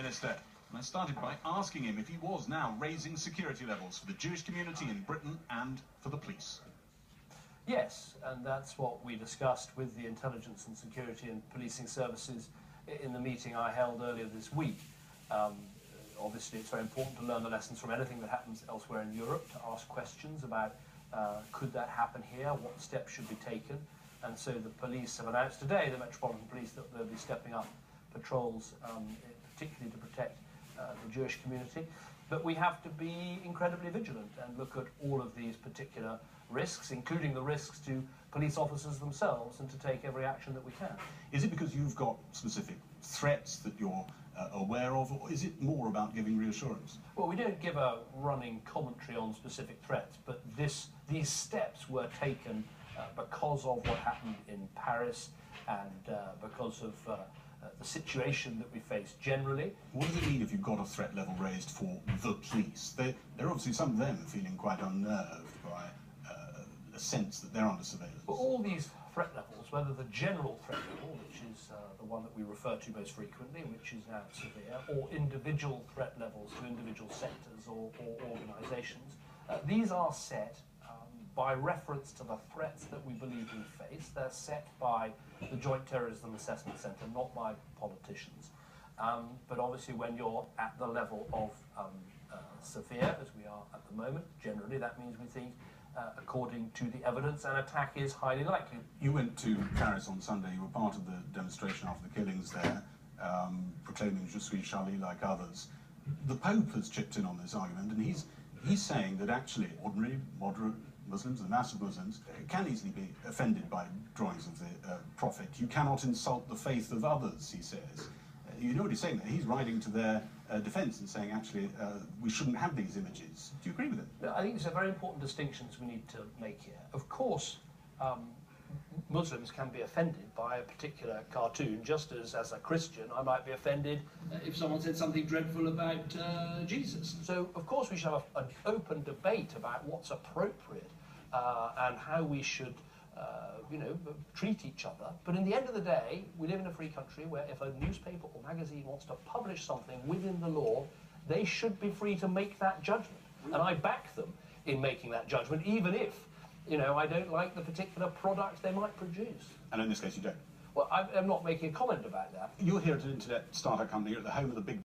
Minister, and I started by asking him if he was now raising security levels for the Jewish community in Britain and for the police. Yes, and that's what we discussed with the intelligence and security and policing services in the meeting I held earlier this week. Obviously, it's very important to learn the lessons from anything that happens elsewhere in Europe, to ask questions about could that happen here, what steps should be taken. And so the police have announced today, the Metropolitan Police, that they'll be stepping up patrols, particularly to protect the Jewish community. But we have to be incredibly vigilant and look at all of these particular risks, including the risks to police officers themselves, and to take every action that we can. Is it because you've got specific threats that you're aware of, or is it more about giving reassurance? Well, we don't give a running commentary on specific threats, but these steps were taken because of what happened in Paris and because of the situation that we face generally. What does it mean if you've got a threat level raised for the police? They're obviously, some of them are feeling quite unnerved by a sense that they're under surveillance. But all these threat levels, whether the general threat level, which is the one that we refer to most frequently, which is now severe, or individual threat levels to individual sectors or organisations, these are set by reference to the threats that we believe we face. They're set by the Joint Terrorism Assessment Centre, not by politicians. But obviously when you're at the level of severe, as we are at the moment, generally that means we think, according to the evidence, an attack is highly likely. You went to Paris on Sunday. You were part of the demonstration after the killings there, proclaiming Je suis Charlie like others. The Pope has chipped in on this argument, and he's saying that actually ordinary, moderate Muslims, the mass of Muslims, can easily be offended by drawings of the Prophet. You cannot insult the faith of others, he says. You know what he's saying there? He's riding to their defence and saying, actually, we shouldn't have these images. Do you agree with him? No, I think it's a very important distinction we need to make here. Of course, Muslims can be offended by a particular cartoon, just as a Christian, I might be offended if someone said something dreadful about Jesus. So, of course, we should have an open debate about what's appropriate and how we should treat each other. But in the end of the day, we live in a free country where if a newspaper or magazine wants to publish something within the law, they should be free to make that judgment. And I back them in making that judgment, even if, I don't like the particular product they might produce. And in this case, you don't? Well, I'm not making a comment about that. You're here at an internet startup company. You're at the home of the big